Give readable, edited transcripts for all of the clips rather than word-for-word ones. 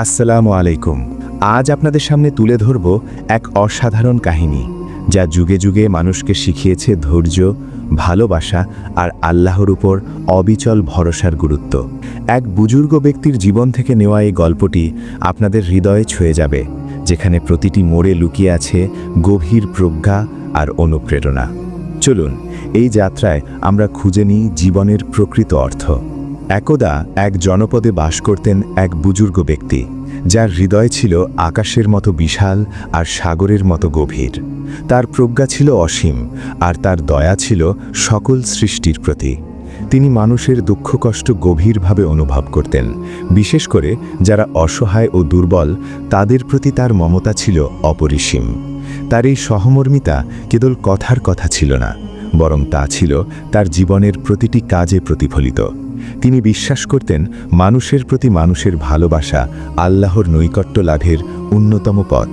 আসসালামু আলাইকুম। আজ আপনাদের সামনে তুলে ধরব এক অসাধারণ কাহিনী, যা যুগে যুগে মানুষকে শিখিয়েছে ধৈর্য, ভালোবাসা আর আল্লাহর উপর অবিচল ভরসার গুরুত্ব। এক বুজুর্গ ব্যক্তির জীবন থেকে নেওয়া এই গল্পটি আপনাদের হৃদয়ে ছুঁয়ে যাবে, যেখানে প্রতিটি মোড়ে লুকিয়ে আছে গভীর প্রজ্ঞা আর অনুপ্রেরণা। চলুন এই যাত্রায় আমরা খুঁজে নিই জীবনের প্রকৃত অর্থ। একদা এক জনপদে বাস করতেন এক বুজুর্গ ব্যক্তি, যার হৃদয় ছিল আকাশের মতো বিশাল আর সাগরের মতো গভীর। তার প্রজ্ঞা ছিল অসীম, আর তার দয়া ছিল সকল সৃষ্টির প্রতি। তিনি মানুষের দুঃখ কষ্ট গভীরভাবে অনুভব করতেন, বিশেষ করে যারা অসহায় ও দুর্বল, তাদের প্রতি তার মমতা ছিল অপরিসীম। তার এই সহমর্মিতা কেবল কথার কথা ছিল না, বরং তা ছিল তার জীবনের প্রতিটি কাজে প্রতিফলিত। তিনি বিশ্বাস করতেন মানুষের প্রতি মানুষের ভালোবাসা আল্লাহর নৈকট্য লাভের অন্যতম পথ।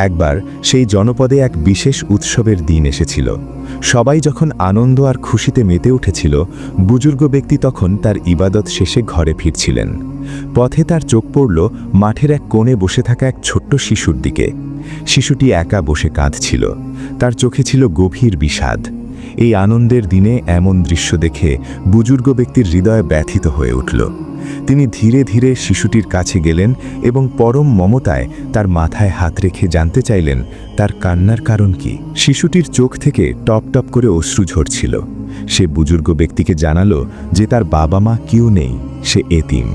একবার সেই জনপদে এক বিশেষ উৎসবের দিন এসেছিল। সবাই যখন আনন্দ আর খুশিতে মেতে উঠেছিল, বুজুর্গ ব্যক্তি তখন তার ইবাদত শেষে ঘরে ফিরছিলেন। পথে তার চোখ পড়ল মাঠের এক কোণে বসে থাকা এক ছোট্ট শিশুর দিকে। শিশুটি একা বসে কাঁদছিল, তার চোখে ছিল গভীর বিষাদ। এই আনন্দের দিনে এমন দৃশ্য দেখে বুজুর্গ ব্যক্তির হৃদয় ব্যথিত হয়ে উঠল। তিনি ধীরে ধীরে শিশুটির কাছে গেলেন এবং পরম মমতায় তার মাথায় হাত রেখে জানতে চাইলেন তার কান্নার কারণ কি। শিশুটির চোখ থেকে টপ টপ করে অশ্রু ঝরছিল। সে বুজুর্গ ব্যক্তিকে জানালো যে তার বাবা মা কেউ নেই, সে এতিম।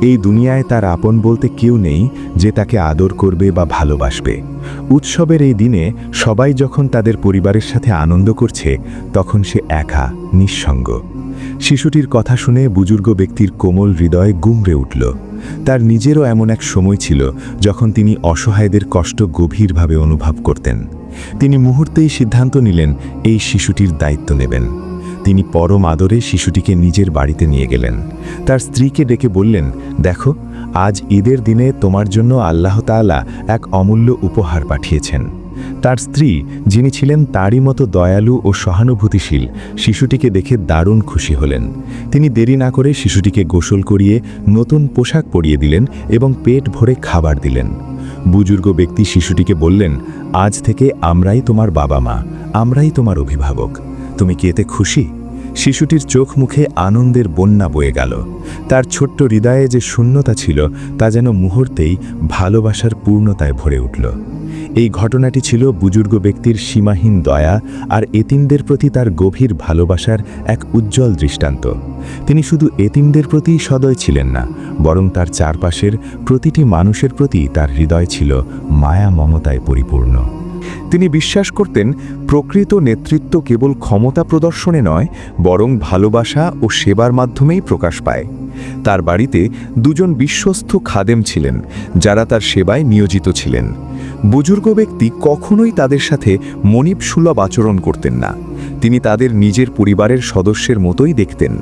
এই দুনিয়ায় তার আপন বলতে কেউ নেই যে তাকে আদর করবে বা ভালোবাসবে। উৎসবের এই দিনে সবাই যখন তাদের পরিবারের সাথে আনন্দ করছে, তখন সে একা, নিঃসঙ্গ। শিশুটির কথা শুনে বুজুর্গ ব্যক্তির কোমল হৃদয় গুমড়ে উঠল। তার নিজেরও এমন এক সময় ছিল যখন তিনি অসহায়দের কষ্ট গভীরভাবে অনুভব করতেন। তিনি মুহূর্তেই সিদ্ধান্ত নিলেন এই শিশুটির দায়িত্ব নেবেন। তিনি পরম আদরে শিশুটিকে নিজের বাড়িতে নিয়ে গেলেন। তার স্ত্রীকে ডেকে বললেন, দেখো, আজ ঈদের দিনে তোমার জন্য আল্লাহ তাআলা এক অমূল্য উপহার পাঠিয়েছেন। তার স্ত্রী, যিনি ছিলেন তারই মতো দয়ালু ও সহানুভূতিশীল, শিশুটিকে দেখে দারুণ খুশি হলেন। তিনি দেরি না করে শিশুটিকে গোসল করিয়ে নতুন পোশাক পরিয়ে দিলেন এবং পেট ভরে খাবার দিলেন। বুজুর্গ ব্যক্তি শিশুটিকে বললেন, আজ থেকে আমরাই তোমার বাবা মা, আমরাই তোমার অভিভাবক। তুমি কি এতে খুশি? শিশুটির চোখ মুখে আনন্দের বন্যা বয়ে গেল। তার ছোট্ট হৃদয়ে যে শূন্যতা ছিল, তা যেন মুহূর্তেই ভালোবাসার পূর্ণতায় ভরে উঠল। এই ঘটনাটি ছিল বুজুর্গ ব্যক্তির সীমাহীন দয়া আর এতিমদের প্রতি তার গভীর ভালোবাসার এক উজ্জ্বল দৃষ্টান্ত। তিনি শুধু এতিমদের প্রতিই সদয় ছিলেন না, বরং তার চারপাশের প্রতিটি মানুষের প্রতি তার হৃদয় ছিল মায়া মমতায় পরিপূর্ণ। তিনি বিশ্বাস করতেন প্রকৃত নেতৃত্ব কেবল ক্ষমতা প্রদর্শনে নয়, বরং ভালোবাসা ও সেবার মাধ্যমেই প্রকাশ পায়। তার বাড়িতে দুজন বিশ্বস্ত খাদেম ছিলেন, যারা তার সেবায় নিয়োজিত ছিলেন। বুজুর্গ ব্যক্তি কখনোই তাদের সাথে মনিবসুলভ আচরণ করতেন না। তিনি তাদের নিজের পরিবারের সদস্যের মতোই দেখতেন,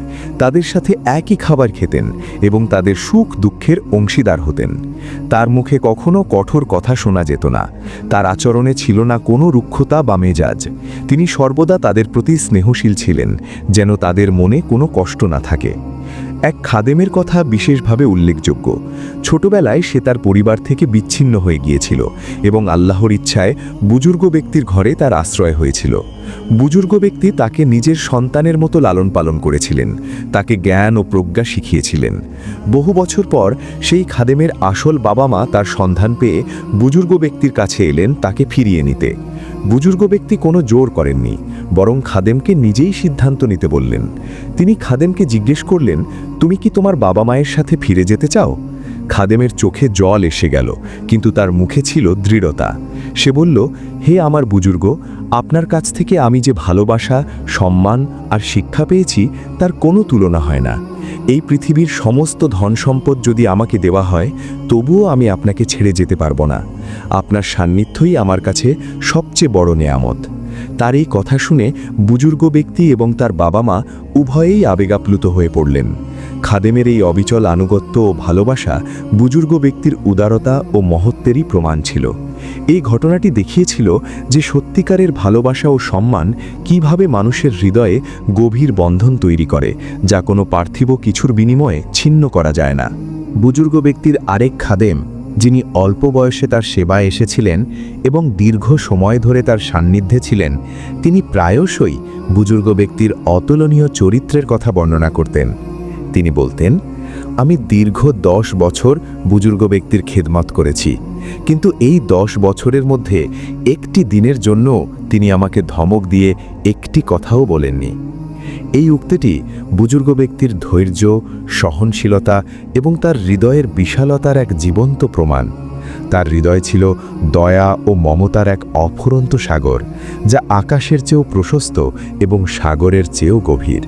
তাদের সাথে একই খাবার খেতেন এবং তাদের সুখ দুঃখের অংশীদার হতেন। তার মুখে কখনো কঠোর কথা শোনা যেত না। তার আচরণে ছিল না কোনো রুক্ষতা বা মেজাজ। তিনি সর্বদা তাদের প্রতি স্নেহশীল ছিলেন, যেন তাদের মনে কোনো কষ্ট না থাকে। এক খাদেমের কথা বিশেষভাবে উল্লেখযোগ্য। ছোটবেলায় সে তার পরিবার থেকে বিচ্ছিন্ন হয়ে গিয়েছিল এবং আল্লাহর ইচ্ছায় বুজুর্গ ব্যক্তির ঘরে তার আশ্রয় হয়েছিল। বুজুর্গ ব্যক্তি তাকে নিজের সন্তানের মতো লালন পালন করেছিলেন, তাকে জ্ঞান ও প্রজ্ঞা শিখিয়েছিলেন। বহু বছর পর সেই খাদেমের আসল বাবা মা তার সন্ধান পেয়ে বুজুর্গ ব্যক্তির কাছে এলেন তাকে ফিরিয়ে নিতে। বুজুর্গ ব্যক্তি কোনো জোর করেননি, বরং খাদেমকে নিজেই সিদ্ধান্ত নিতে বললেন। তিনি খাদেমকে জিজ্ঞেস করলেন, তুমি কি তোমার বাবা মায়ের সাথে ফিরে যেতে চাও? খাদেমের চোখে জল এসে গেল, কিন্তু তার মুখে ছিল দৃঢ়তা। সে বলল, হে আমার বুজুর্গ, আপনার কাছ থেকে আমি যে ভালোবাসা, সম্মান আর শিক্ষা পেয়েছি, তার কোনো তুলনা হয় না। এই পৃথিবীর সমস্ত ধন সম্পদ যদি আমাকে দেওয়া হয়, তবুও আমি আপনাকে ছেড়ে যেতে পারবো না। আপনার সান্নিধ্যই আমার কাছে সবচেয়ে বড় নেয়ামত। তার এই কথা শুনে বুজুর্গ ব্যক্তি এবং তার বাবা মা উভয়েই আবেগাপ্লুত হয়ে পড়লেন। খাদেমের এই অবিচল আনুগত্য ও ভালোবাসা বুজুর্গ ব্যক্তির উদারতা ও মহত্বেরই প্রমাণ ছিল। এই ঘটনাটি দেখিয়েছিল যে সত্যিকারের ভালোবাসা ও সম্মান কিভাবে মানুষের হৃদয়ে গভীর বন্ধন তৈরি করে, যা কোনো পার্থিব কিছুর বিনিময়ে ছিন্ন করা যায় না। বুজুর্গ ব্যক্তির আরেক খাদেম, যিনি অল্প বয়সে তার সেবায় এসেছিলেন এবং দীর্ঘ সময় ধরে তার সান্নিধ্যে ছিলেন, তিনি প্রায়শই বুজুর্গ ব্যক্তির অতুলনীয় চরিত্রের কথা বর্ণনা করতেন। তিনি বলতেন, আমি দীর্ঘ 10 বছর বুজুর্গ ব্যক্তির খেদমত করেছি, কিন্তু এই 10 বছরের মধ্যে একটি দিনের জন্য তিনি আমাকে ধমক দিয়ে একটি কথাও বলেননি। এই উক্তিটি বুজুর্গ ব্যক্তির ধৈর্য, সহনশীলতা এবং তার হৃদয়ের বিশালতার এক জীবন্ত প্রমাণ। তার হৃদয় ছিল দয়া ও মমতার এক অফুরন্ত সাগর, যা আকাশের চেয়েও প্রশস্ত এবং সাগরের চেয়েও গভীর।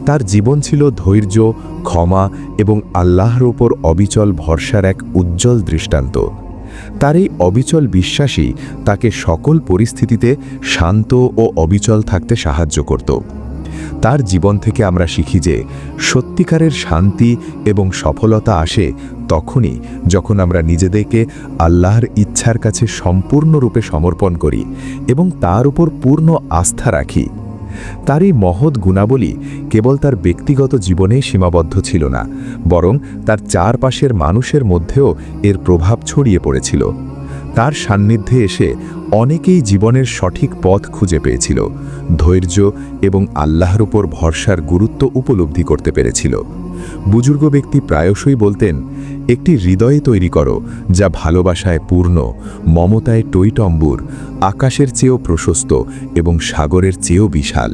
তার জীবন ছিল ধৈর্য, ক্ষমা এবং আল্লাহর উপর অবিচল ভরসার এক উজ্জ্বল দৃষ্টান্ত। তার এই অবিচল বিশ্বাসই তাকে সকল পরিস্থিতিতে শান্ত ও অবিচল থাকতে সাহায্য করত। তার জীবন থেকে আমরা শিখি যে সত্যিকারের শান্তি এবং সফলতা আসে তখনই যখন আমরা নিজেদেরকে আল্লাহর ইচ্ছার কাছে সম্পূর্ণরূপে সমর্পণ করি এবং তার উপর পূর্ণ আস্থা রাখি। তার এই মহৎ গুণাবলী কেবল তার ব্যক্তিগত জীবনেই সীমাবদ্ধ ছিল না, বরং তার চারপাশের মানুষের মধ্যেও এর প্রভাব ছড়িয়ে পড়েছিল। তার সান্নিধ্যে এসে অনেকেই জীবনের সঠিক পথ খুঁজে পেয়েছিল, ধৈর্য এবং আল্লাহর উপর ভরসার গুরুত্ব উপলব্ধি করতে পেরেছিল। বুজুর্গ ব্যক্তি প্রায়শই বলতেন, একটি হৃদয় তৈরি করো যা ভালোবাসায় পূর্ণ, মমতায় টইটম্বুর, আকাশের চেয়েও প্রশস্ত এবং সাগরের চেয়েও বিশাল।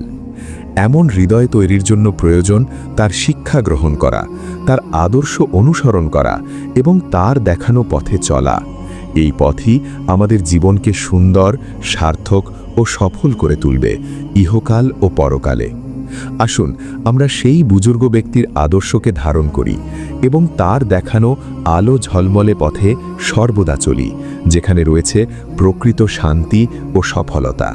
এমন হৃদয় তৈরির জন্য প্রয়োজন তার শিক্ষা গ্রহণ করা, তার আদর্শ অনুসরণ করা এবং তার দেখানো পথে চলা। এই পথই আমাদের জীবনকে সুন্দর, সার্থক ও সফল করে তুলবে, ইহকাল ও পরকালে। আসুন আমরা সেই বুজুর্গ ব্যক্তির আদর্শকে ধারণ করি এবং তার দেখানো আলো ঝলমলে পথে সর্বদা চলি, যেখানে রয়েছে প্রকৃত শান্তি ও সফলতা।